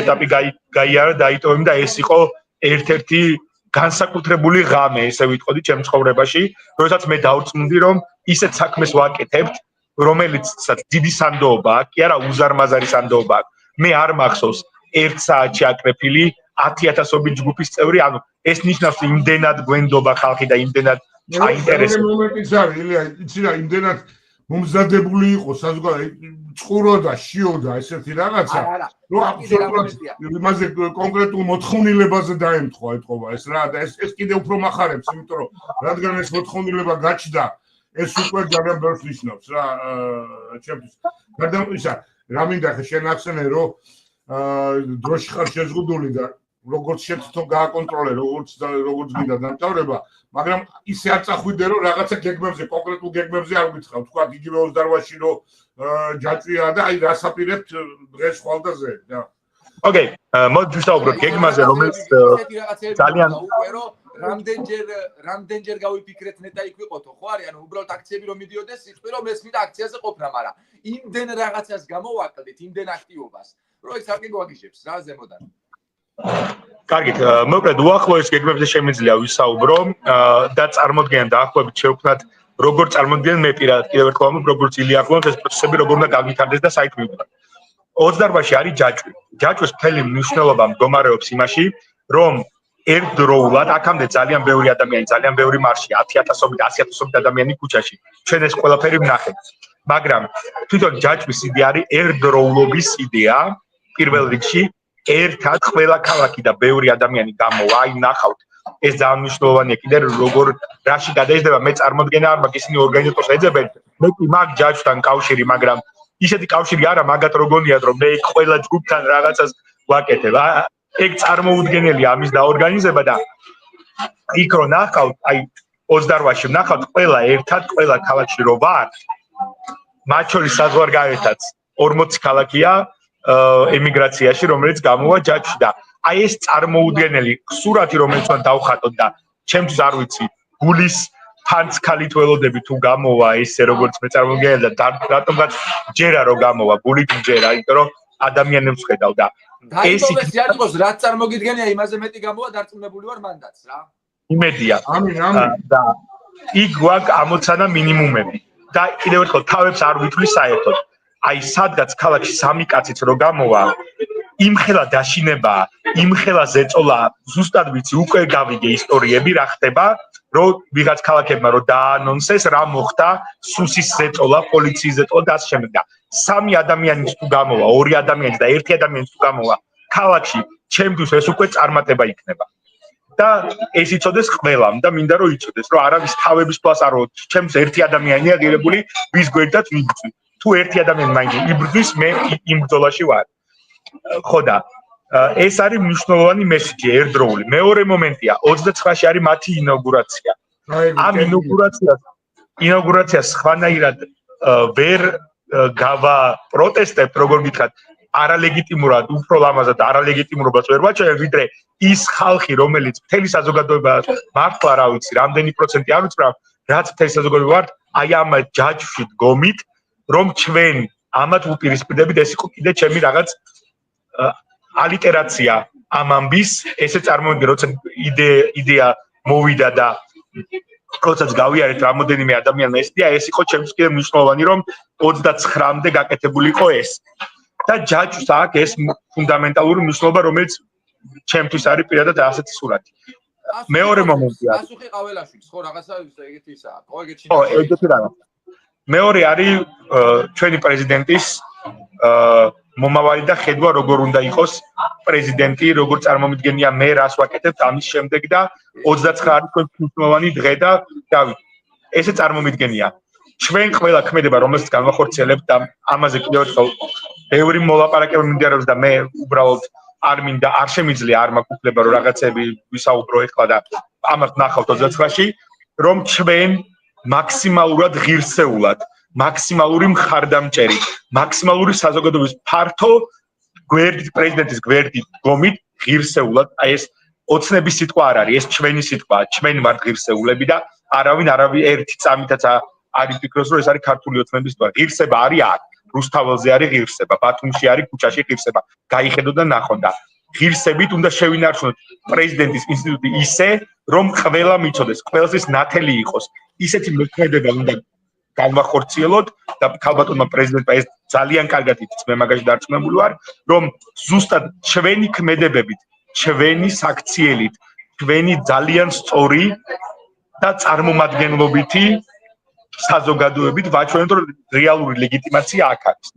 ეტაპი გაიარა დაიტოვებინე და ეს იყო ერთ-ერთი განსაკუთრებული ღამე, ესე ვიტყოდი, ჩემს ცხოვრებაში, როდესაც მე დავწმუნდი, რომ ისეთ საქმეს ვაკეთებთ, რომელიც დიდი სანდოობა აქვს, კი არა უზარმაზარი სანდოობა აქვს. მე არ მახსოვს 1 საათში აკრეფილი 10,000-ობით ჯგუფის წევრი, ანუ ეს ნიშნავს იმდენად გვენდობა ხალხი და იმდენად აინტერესებს. მომენტიც არის, ილია, იცი რა, იმდენად მომზადებული იყო საზოგადოება, წყუროდა, შიოდა ესეთი რაღაცა, რომ იმაზე კონკრეტულ მოთხოვნილებაზე დაემთხვა ეთყობა ეს რა და ეს კიდე უფრო מחარებს, იმიტომ რომ რადგან ეს მოთხოვნილება გაჩნდა, ეს უკვე ძალიან ბევრს ნიშნავს რა ჩემთვის. გარდა ისა, რა მინდა ხე შენ ახსენე რომ დროში ხარ შეზღუდული და როგორც შენ თვითონ გააკონტროლე, როგორც გინდა დამთავრება, მაგრამ ისე არ წახვიდე რომ რაღაცა გეგმებზე, კონკრეტულ გეგმებზე არ გითხრა, თქვა იგივე 28-ში რომ ჯაჭვია და აი რასაპირებთ დღეს ხვალდაზე და ოკეი, მოდი ვისაუბროთ გეგმაზე, რომელიც ძალიან უკვე რომ რამდენჯერ გავიფიქრეთ ნეტა იქ ვიყოთო, ხო არის, ანუ უბრალოდ აქციები რომ მიდიოდეს, სიტყვი რომ ეს მინდა აქციაზე ყოფნა, მაგრამ იმდენ რაღაცას გამოვაკლდით, იმდენ აქტივობას, რომ ეს საკი გვაგიჟებს რა ზემოდან. კარგით, მოკლედ უახლოეს გეგმებზე შემიძლია ვისაუბრო და წარმოდგენა დაახლოებით შევქმნათ როგორ წარმოდგენენ მე პირადად კიდევ ერთხელ ვამბობ როგორც ილია ახლავს ეს პროცესები როგორ უნდა გავითარდეს და საით მივიდეთ. 28-ში არის ჯაჭვი. ჯაჭვის მთელი მნიშვნელობა მდგომარეობს იმაში, რომ ერთდროულად აქამდე ძალიან ბევრი ადამიანი, ძალიან ბევრი მარში, 10,000-ობით, 100,000-ობით ადამიანი ქუჩაში. ჩვენ ეს ყველაფერი ვნახეთ. მაგრამ თვითონ ჯაჭვის იდეა არის ერთდროულობის იდეა პირველ რიგში. ერთად ყველა ქალაქი და ბევრი ადამიანი გამოვა, აი ნახავთ ეს ძალიან მნიშვნელოვანია კიდე როგორ რაში გადაიზრდება მე წარმოდგენა არ მაქვს ისინი ორგანიზატორს ეძებენ მე კი მაგ ჯაჭვთან კავშირი მაგრამ ისეთი კავშირი არა მაგათ როგორიათ რომ მე ყველა ჯგუფთან რაღაცას ვაკეთებ ეგ წარმოუდგენელია ამის დაორგანიზება და იქ რო ნახავთ აი 28-ში ნახავთ ყველა ერთად ყველა ქალაქში რო ვარ მათ შორის საზღვარგარეთაც 40 ქალაქია ემიგრაციაში რომელიც გამოვა ჯაჭვში და აი ეს წარმოუდგენელი სურათი რომელიც უნდა დავხატოთ და ჩემთვის არ ვიცი გულის ფანცქალით ველოდები თუ გამოვა ესე როგორც მე წარმოგიდგენია და რატომღაც ჯერა რომ გამოვა გულით ჯერა იმიტომ რომ ადამიანებს ხედავ და ეს ის არ იყოს რაც წარმოგიდგენია იმაზე მეტი გამოვა დარწმუნებული ვარ მანდაც რა იმედია ამინ და იქ გვაქვს ამოცანა მინიმუმები და კიდევ ერთხელ თავებს არ ვითვლი საერთოდ აი სადღაც ქალაქში სამი კაციც რო გამოვა იმხელა დაშინება იმხელა ზეწოლა ზუსტად ვიცი უკვე გავიგე ისტორიები რა ხდება რომ ვიღაც ქალაქებმა რო დაანონსეს რა მოხდა სუსის ზეწოლა პოლიციის ზეწოლა და ასე შემდეგ და სამი ადამიანის თუ გამოვა ორი ადამიანის და ერთი ადამიანის თუ გამოვა ქალაქში ჩემთვის ეს უკვე წარმატება იქნება და ეს იცოდეს ყველამ და მინდა რომ იცოდეს რომ არავის თავების ფლას არ ვოც ჩემს ერთი ადამიანია ღირებული ვის გვერდად ვიბრძვი თუ ერთი ადამიანი მაინც იბრძვის მე იმ ბრძოლაში ვარ ხო და ეს არის მნიშვნელოვანი მესიჯი ერთდროული მეორე მომენტია 29-ში არის მათი ინაუგურაცია ამ ინაუგურაციას სხვანაირად ვერ გავა პროტესტებთ როგორ გითხრათ არალეგიტიმურად უფრო ლამაზად არალეგიტიმურობას ვერ ვაჩვენებ ვიდრე ის ხალხი რომელიც მთელი საზოგადოება მართლა რა ვიცი რამდენი პროცენტი არ ვიცრავ რაც მთელი საზოგადოება ვართ აი ამ ჯაჭვში დგომით რომ ჩვენ ამათ უპირისპირდებით ეს იყო კიდე ჩემი რაღაც ალიტერაცია ამ ამბის ესე წარმოვიდგინე როცა იდეა მოვიდა და როდესაც გავიარეთ რამოდენიმე ადამიანმა ეს იდეა ეს იყო ჩემთვის კიდე მნიშვნელოვანი რომ 29-მდე გაკეთებული იყო ეს და ჯაჭვს აქვს ეს ფუნდამენტალური მნიშვნელობა რომელიც ჩემთვის არის პირადად ასეთი სურათი მეორე მომენტია პასუხი ყაველაშვილს ხო რაღაცა ეგეთი ისაა ხო ეგეთი ხო ეგეთი რაღაც მეორე არის ჩვენი პრეზიდენტის მომავალი და ხედვა როგორ უნდა იყოს პრეზიდენტი როგორ წარმომიდგენია მე რას ვაკეთებ ამის შემდეგ და 29 არის თქვენ მნიშვნელოვანი დღე და დავით ესე წარმომიდგენია ჩვენ ყველა ქმედება რომელსაც განვახორციელებთ და ამაზე კიდევ ერთხელ ბევრი მოლაპარაკება მიმდინარეობს და მე უბრალოდ არ მინდა არ შემიძლია არ მაქვს უფლება რომ რაღაცები ვისაუბრო ეხლა და ამას ნახავთ 29-ში რომ ჩვენ მაქსიმალურად ღირსეულად მაქსიმალური მხარდამჭერი მაქსიმალური საზოგადოების ფართო გვერდით პრეზიდენტის გვერდით გომით ღირსეულად აი ეს ოცნების სიტყვა არ არის ეს ჩვენი სიტყვაა ჩვენ ვართ ღირსეულები და არავინ ერთი წამითაც არ იფიქროს რომ ეს არის ქართული ოცნების სიტყვა ღირსება არის აქ რუსთაველზე არის ღირსება, ბათუმში არის ქუჩაში ღირსება. გაიხედო და ნახო და ღირსებით უნდა შევინარჩუნოთ პრეზიდენტის ინსტიტუტი ისე, რომ ყველა მიცოდეს, ყველასთვის ნათელი იყოს. ისეთი მოქმედება უნდა განვახორციელოთ და ქალბატონმა პრეზიდენტმა ეს ძალიან კარგად იცის, მე მაგაში დარწმუნებული ვარ, რომ ზუსტად ჩვენი ქმედებებით, ჩვენი საქციელით, ჩვენი ძალიან სწორი და წარმომადგენლობითი საზოგადოებით ვაჩვენოთ, რომ რეალური ლეგიტიმაცია აქ არის.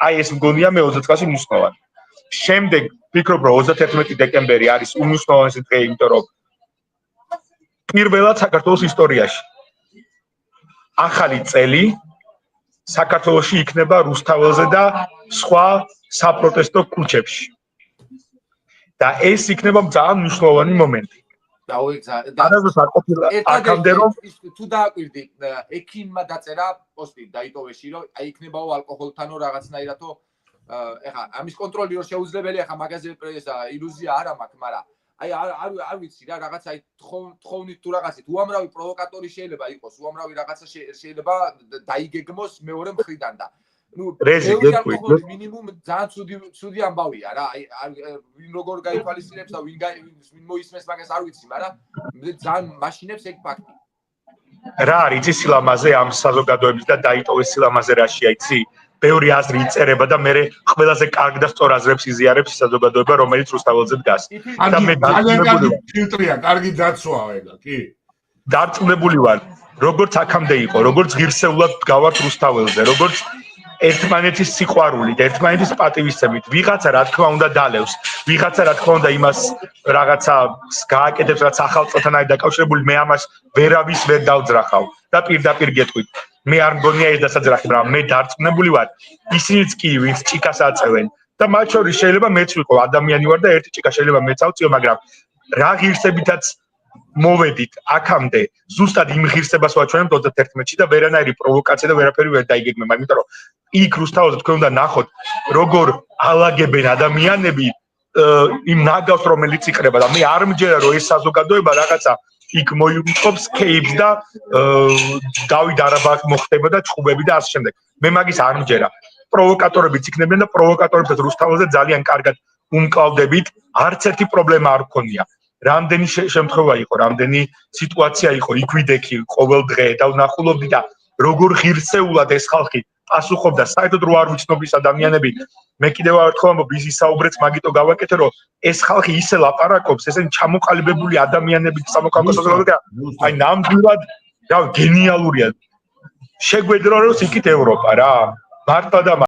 აი ეს მგონია მე 20 წელს მნიშვნელოვანი. შემდეგ ვფიქრობ, რომ 31 დეკემბერი არის უმნიშვნელოვანესი დღე, იმიტომ რომ პირველად საქართველოს ისტორიაში ახალი წელი საქართველოში იქნება რუსთაველზე და სხვა საპროტესტო ქუჩებში. და ეს იქნება ძალიან მნიშვნელოვანი მომენტი. არასდროს არ ყოფილა აქამდე რომ თუ დააკვირდი ექიმმა დაწერა პოსტი დაიტოვეში რომ აი იქნებაო ალკოჰოლთანო რაღაცნაირადო ეხა ამის კონტროლი რო შეუძლებელია ხა მაგაზე ესა ილუზია არ მაქვს მაგრამ აი არ ვიცი რა რაღაც აი თხოვნით თუ რაღაცით უამრავი პროვოკატორი შეიძლება იყოს უამრავი რაღაცა შეიძლება დაიგეგმოს მეორე მხრიდან და ну მინიმუმ ძალიან ცუდი ამბავია რა აი ვინ როგორ გაითვალისწინებს და ვინ მოისმენს მაგას არ ვიცი მაგრამ ძალიან მაშინებს ეგ ფაქტი რა არის იცი სილამაზე ამ საზოგადოების და დაიტოვეს სილამაზე რაშია იცი ბევრი აზრი იწერება და მე ყველაზე კარგ და სწორ აზრებს იზიარებს საზოგადოება რომელიც რუსთაველზე დგას და მე დარწმუნებული ფილტრია კარგი დაცვაა ეგა კი დარწმუნებული ვარ როგორც აქამდე იყო როგორც ღირსეულად გავართ რუსთაველზე როგორც ერთმანეთის სიყვარულით, ერთმანეთის პატივისცემით, ვიღაცა რა თქმა უნდა დალევს, ვიღაცა რა თქმა უნდა იმას რაღაცა გააკეთებს, რაც ახალ წელთან არის დაკავშირებული, მე ამას ვერავის ვერ დავძრახავ და პირდაპირ გეტყვით. მე არ მგონია ეს დასაძრახი, მაგრამ მე დარწმუნებული ვარ, ისინიც კი ვინც ჭიკას აწევენ და მათ შორის შეიძლება მეც ვიყო ადამიანი ვარ და ერთი ჭიკა შეიძლება მეც ავწიო, მაგრამ რა ღირსებითაც მოვედით აქამდე ზუსტად იმ ღირსებას ვაჩვენებთ 31-ში და ვერანაირი პროვოკაცია და ვერაფერი ვერ დაიგეგმება, იმიტომ რომ იქ რუსთაველზე თქვენ უნდა ნახოთ როგორ ალაგებენ ადამიანები იმ ნაგავს რომელიც იყრება და მე არ მჯერა რომ ეს საზოგადოება რაღაცა იქ მოიწყობს კეიფს და დავით არაბას მოხდება და ჭუბები და ასე შემდეგ მე მაგის არ მჯერა პროვოკატორებიც იქნებიან და პროვოკატორებსაც რუსთაველზე ძალიან კარგად უმკლავდებით არც ერთი პრობლემა არ გქონია რამდენი შემთხვევა იყო, რამდენი სიტუაცია იყო, იქვიდექი ყოველ დღე და ვნახულობდი და როგორ ღირსეულად ეს ხალხი პასუხობდა, საერთოდ რო არ ვიცნობლის ადამიანები, მე კიდევ ერთხელ ამბობ, ის ისაუბრეთ, მაგიტო გავაკეთე, რომ ეს ხალხი ისე ლაპარაკობს, ესენი ჩამოყალიბებული ადამიანები სამოქალაქო საზოგადოება, აი ნამდვილად, რა გენიალურია. შეგვედროს იქით ევროპა რა. მართლა და